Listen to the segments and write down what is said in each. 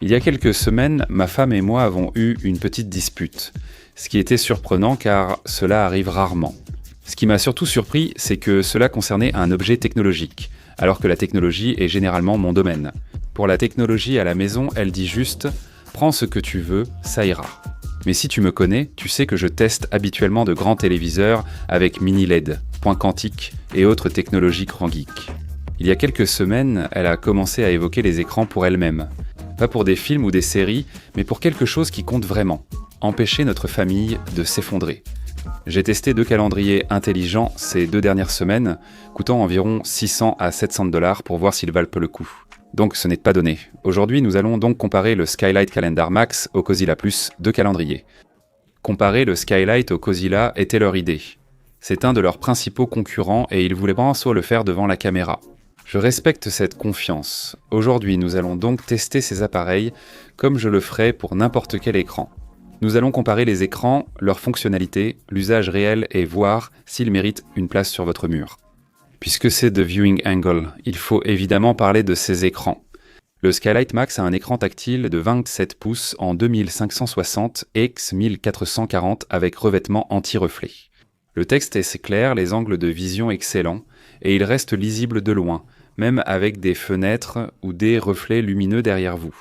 Il y a quelques semaines, ma femme et moi avons eu une petite dispute. Ce qui était surprenant car cela arrive rarement. Ce qui m'a surtout surpris, c'est que cela concernait un objet technologique, alors que la technologie est généralement mon domaine. Pour la technologie à la maison, elle dit juste « Prends ce que tu veux, ça ira ». Mais si tu me connais, tu sais que je teste habituellement de grands téléviseurs avec mini LED, points quantiques et autres technologies grand geek. Il y a quelques semaines, elle a commencé à évoquer les écrans pour elle-même. Pas pour des films ou des séries, mais pour quelque chose qui compte vraiment. Empêcher notre famille de s'effondrer. J'ai testé 2 calendriers intelligents ces 2 dernières semaines, coûtant environ 600 à 700 $ pour voir s'ils valent peu le coup. Donc ce n'est pas donné. Aujourd'hui, nous allons donc comparer le Skylight Calendar Max au Cozilla Plus, 2 calendriers. Comparer le Skylight au Cozilla était leur idée. C'est un de leurs principaux concurrents et ils voulaient bien sûr le faire devant la caméra. Je respecte cette confiance. Aujourd'hui, nous allons donc tester ces appareils comme je le ferais pour n'importe quel écran. Nous allons comparer les écrans, leurs fonctionnalités, l'usage réel et voir s'ils méritent une place sur votre mur. Puisque c'est The Viewing Angle, il faut évidemment parler de ces écrans. Le Skylight Max a un écran tactile de 27 pouces en 2560 x 1440 avec revêtement anti-reflet. Le texte est assez clair, les angles de vision excellents, et il reste lisible de loin, même avec des fenêtres ou des reflets lumineux derrière vous.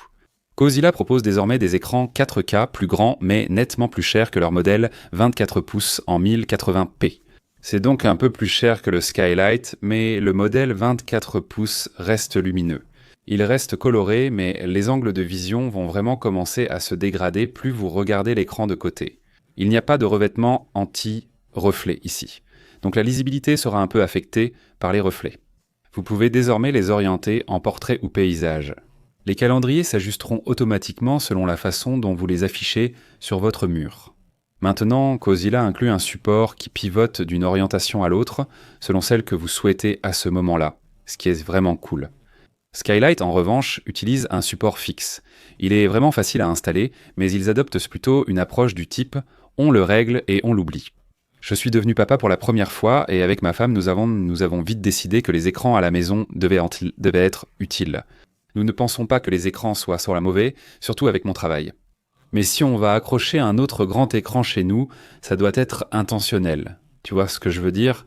Cozilla propose désormais des écrans 4K plus grands mais nettement plus chers que leur modèle 24 pouces en 1080p. C'est donc un peu plus cher que le Skylight, mais le modèle 24 pouces reste lumineux. Il reste coloré, mais les angles de vision vont vraiment commencer à se dégrader plus vous regardez l'écran de côté. Il n'y a pas de revêtement anti-reflet ici. Donc la lisibilité sera un peu affectée par les reflets. Vous pouvez désormais les orienter en portrait ou paysage. Les calendriers s'ajusteront automatiquement selon la façon dont vous les affichez sur votre mur. Maintenant, Cozilla inclut un support qui pivote d'une orientation à l'autre selon celle que vous souhaitez à ce moment-là, ce qui est vraiment cool. Skylight, en revanche, utilise un support fixe. Il est vraiment facile à installer, mais ils adoptent plutôt une approche du type « on le règle et on l'oublie ». Je suis devenu papa pour la première fois et avec ma femme, nous avons vite décidé que les écrans à la maison devaient être utiles. Nous ne pensons pas que les écrans soient sur la mauvaise, surtout avec mon travail. Mais si on va accrocher un autre grand écran chez nous, ça doit être intentionnel. Tu vois ce que je veux dire ?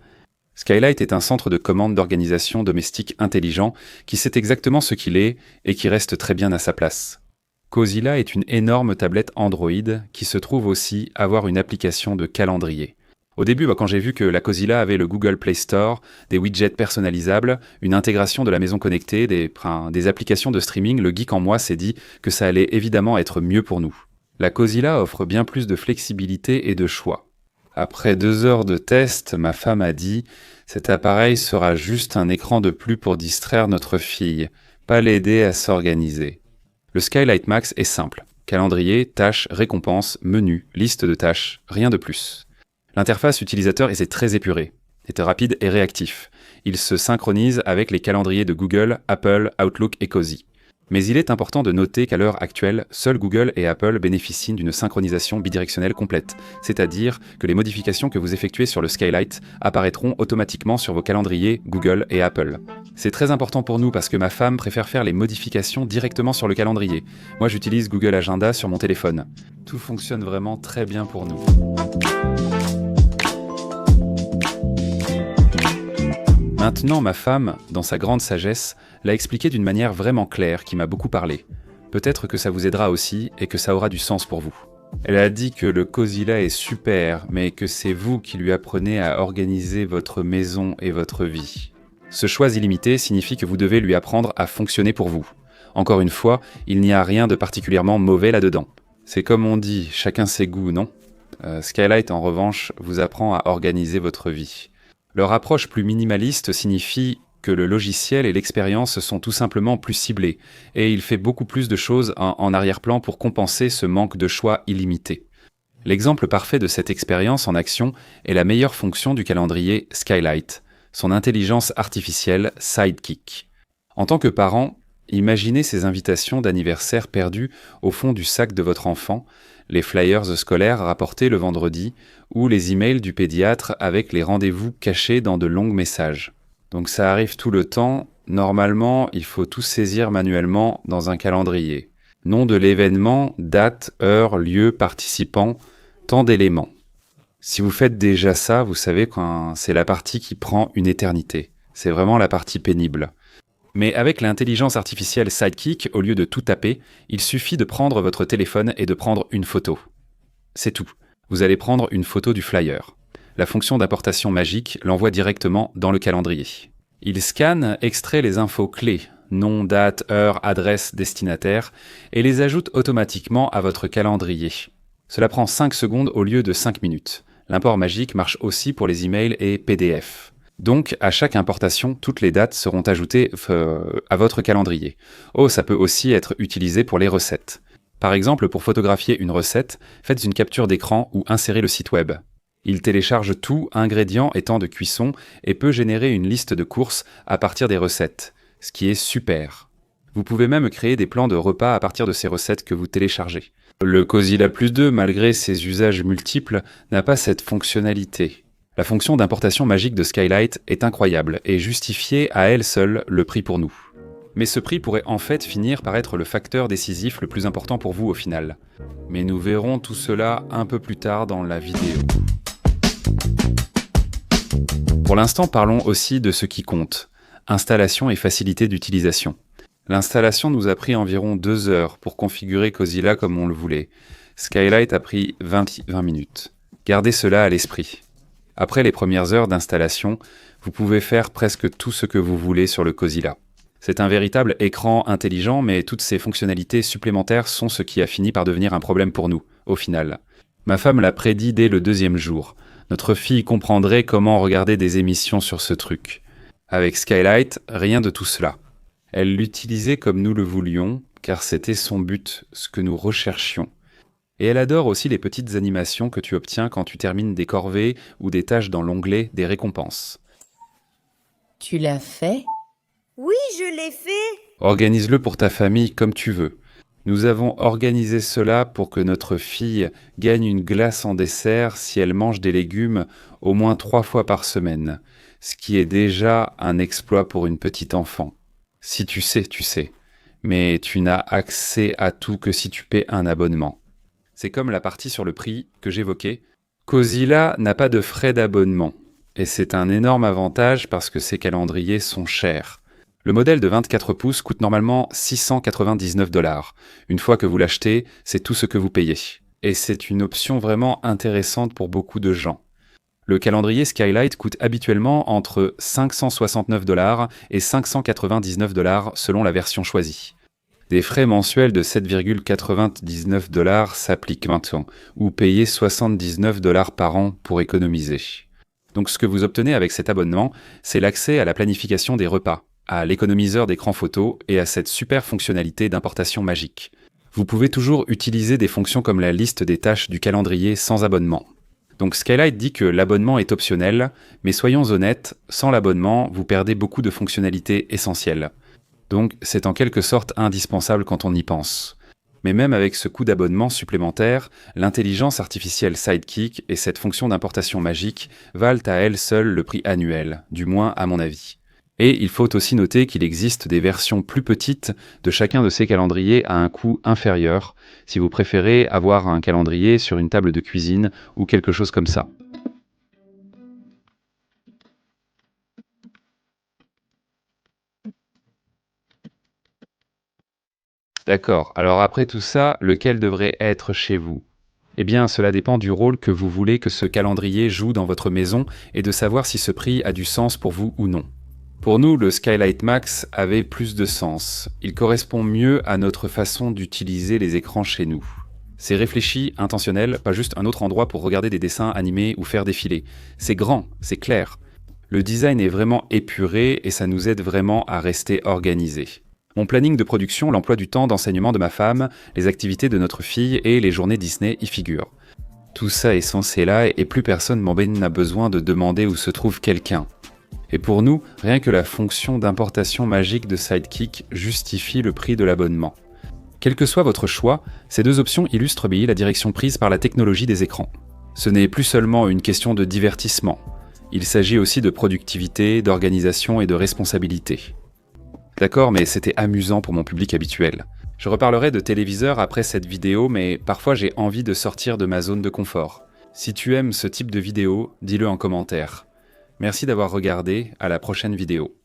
Skylight est un centre de commande d'organisation domestique intelligent qui sait exactement ce qu'il est et qui reste très bien à sa place. Cozilla est une énorme tablette Android qui se trouve aussi avoir une application de calendrier. Au début, quand j'ai vu que la Cozilla avait le Google Play Store, des widgets personnalisables, une intégration de la maison connectée, des applications de streaming, le geek en moi s'est dit que ça allait évidemment être mieux pour nous. La Cozilla offre bien plus de flexibilité et de choix. Après 2 heures de test, ma femme a dit « Cet appareil sera juste un écran de plus pour distraire notre fille, pas l'aider à s'organiser. » Le Skylight Max est simple. Calendrier, tâches, récompenses, menu, liste de tâches, rien de plus. L'interface utilisateur est très épurée, est rapide et réactif. Il se synchronise avec les calendriers de Google, Apple, Outlook et Cozy. Mais il est important de noter qu'à l'heure actuelle, seuls Google et Apple bénéficient d'une synchronisation bidirectionnelle complète, c'est-à-dire que les modifications que vous effectuez sur le Skylight apparaîtront automatiquement sur vos calendriers Google et Apple. C'est très important pour nous parce que ma femme préfère faire les modifications directement sur le calendrier. Moi, j'utilise Google Agenda sur mon téléphone. Tout fonctionne vraiment très bien pour nous. Maintenant, ma femme, dans sa grande sagesse, l'a expliqué d'une manière vraiment claire qui m'a beaucoup parlé. Peut-être que ça vous aidera aussi et que ça aura du sens pour vous. Elle a dit que le Cozilla est super, mais que c'est vous qui lui apprenez à organiser votre maison et votre vie. Ce choix illimité signifie que vous devez lui apprendre à fonctionner pour vous. Encore une fois, il n'y a rien de particulièrement mauvais là-dedans. C'est comme on dit, chacun ses goûts, non ? Skylight, en revanche, vous apprend à organiser votre vie. Leur approche plus minimaliste signifie que le logiciel et l'expérience sont tout simplement plus ciblés, et il fait beaucoup plus de choses en arrière-plan pour compenser ce manque de choix illimité. L'exemple parfait de cette expérience en action est la meilleure fonction du calendrier Skylight, son intelligence artificielle Sidekick. En tant que parent, imaginez ces invitations d'anniversaire perdues au fond du sac de votre enfant, les flyers scolaires rapportés le vendredi ou les emails du pédiatre avec les rendez-vous cachés dans de longs messages. Donc ça arrive tout le temps. Normalement, il faut tout saisir manuellement dans un calendrier. Nom de l'événement, date, heure, lieu, participant, tant d'éléments. Si vous faites déjà ça, vous savez que c'est la partie qui prend une éternité. C'est vraiment la partie pénible. Mais avec l'intelligence artificielle Sidekick, au lieu de tout taper, il suffit de prendre votre téléphone et de prendre une photo. C'est tout. Vous allez prendre une photo du flyer. La fonction d'importation magique l'envoie directement dans le calendrier. Il scanne, extrait les infos clés, nom, date, heure, adresse, destinataire, et les ajoute automatiquement à votre calendrier. Cela prend 5 secondes au lieu de 5 minutes. L'import magique marche aussi pour les emails et PDF. Donc, à chaque importation, toutes les dates seront ajoutées à votre calendrier. Oh, ça peut aussi être utilisé pour les recettes. Par exemple, pour photographier une recette, faites une capture d'écran ou insérez le site web. Il télécharge tout, ingrédients et temps de cuisson, et peut générer une liste de courses à partir des recettes, ce qui est super. Vous pouvez même créer des plans de repas à partir de ces recettes que vous téléchargez. Le Cozilla Plus 2, malgré ses usages multiples, n'a pas cette fonctionnalité. La fonction d'importation magique de Skylight est incroyable et justifiait à elle seule le prix pour nous. Mais ce prix pourrait en fait finir par être le facteur décisif le plus important pour vous au final. Mais nous verrons tout cela un peu plus tard dans la vidéo. Pour l'instant, parlons aussi de ce qui compte. Installation et facilité d'utilisation. L'installation nous a pris environ 2 heures pour configurer Cozilla comme on le voulait. Skylight a pris 20 minutes. Gardez cela à l'esprit. Après les premières heures d'installation, vous pouvez faire presque tout ce que vous voulez sur le Cozilla. C'est un véritable écran intelligent, mais toutes ces fonctionnalités supplémentaires sont ce qui a fini par devenir un problème pour nous, au final. Ma femme l'a prédit dès le 2e jour. Notre fille comprendrait comment regarder des émissions sur ce truc. Avec Skylight, rien de tout cela. Elle l'utilisait comme nous le voulions, car c'était son but, ce que nous recherchions. Et elle adore aussi les petites animations que tu obtiens quand tu termines des corvées ou des tâches dans l'onglet des récompenses. Tu l'as fait ? Oui, je l'ai fait. Organise-le pour ta famille comme tu veux. Nous avons organisé cela pour que notre fille gagne une glace en dessert si elle mange des légumes au moins 3 fois par semaine, ce qui est déjà un exploit pour une petite enfant. Si tu sais, tu sais. Mais tu n'as accès à tout que si tu paies un abonnement. C'est comme la partie sur le prix que j'évoquais. Cozilla n'a pas de frais d'abonnement. Et c'est un énorme avantage parce que ces calendriers sont chers. Le modèle de 24 pouces coûte normalement 699 $. Une fois que vous l'achetez, c'est tout ce que vous payez. Et c'est une option vraiment intéressante pour beaucoup de gens. Le calendrier Skylight coûte habituellement entre 569 $ et 599 $ selon la version choisie. Des frais mensuels de 7,99 $ s'appliquent maintenant, ou payez 79 $ par an pour économiser. Donc ce que vous obtenez avec cet abonnement, c'est l'accès à la planification des repas, à l'économiseur d'écran photo et à cette super fonctionnalité d'importation magique. Vous pouvez toujours utiliser des fonctions comme la liste des tâches du calendrier sans abonnement. Donc Skylight dit que l'abonnement est optionnel, mais soyons honnêtes, sans l'abonnement, vous perdez beaucoup de fonctionnalités essentielles. Donc c'est en quelque sorte indispensable quand on y pense. Mais même avec ce coût d'abonnement supplémentaire, l'intelligence artificielle Sidekick et cette fonction d'importation magique valent à elles seules le prix annuel, du moins à mon avis. Et il faut aussi noter qu'il existe des versions plus petites de chacun de ces calendriers à un coût inférieur, si vous préférez avoir un calendrier sur une table de cuisine ou quelque chose comme ça. D'accord, alors après tout ça, lequel devrait être chez vous ? Eh bien, cela dépend du rôle que vous voulez que ce calendrier joue dans votre maison et de savoir si ce prix a du sens pour vous ou non. Pour nous, le Skylight Max avait plus de sens. Il correspond mieux à notre façon d'utiliser les écrans chez nous. C'est réfléchi, intentionnel, pas juste un autre endroit pour regarder des dessins animés ou faire défiler. C'est grand, c'est clair. Le design est vraiment épuré et ça nous aide vraiment à rester organisés. Mon planning de production, l'emploi du temps d'enseignement de ma femme, les activités de notre fille et les journées Disney y figurent. Tout ça est censé là et plus personne n'a besoin de demander où se trouve quelqu'un. Et pour nous, rien que la fonction d'importation magique de Sidekick justifie le prix de l'abonnement. Quel que soit votre choix, ces 2 options illustrent bien la direction prise par la technologie des écrans. Ce n'est plus seulement une question de divertissement. Il s'agit aussi de productivité, d'organisation et de responsabilité. D'accord, mais c'était amusant pour mon public habituel. Je reparlerai de téléviseur après cette vidéo, mais parfois j'ai envie de sortir de ma zone de confort. Si tu aimes ce type de vidéo, dis-le en commentaire. Merci d'avoir regardé, à la prochaine vidéo.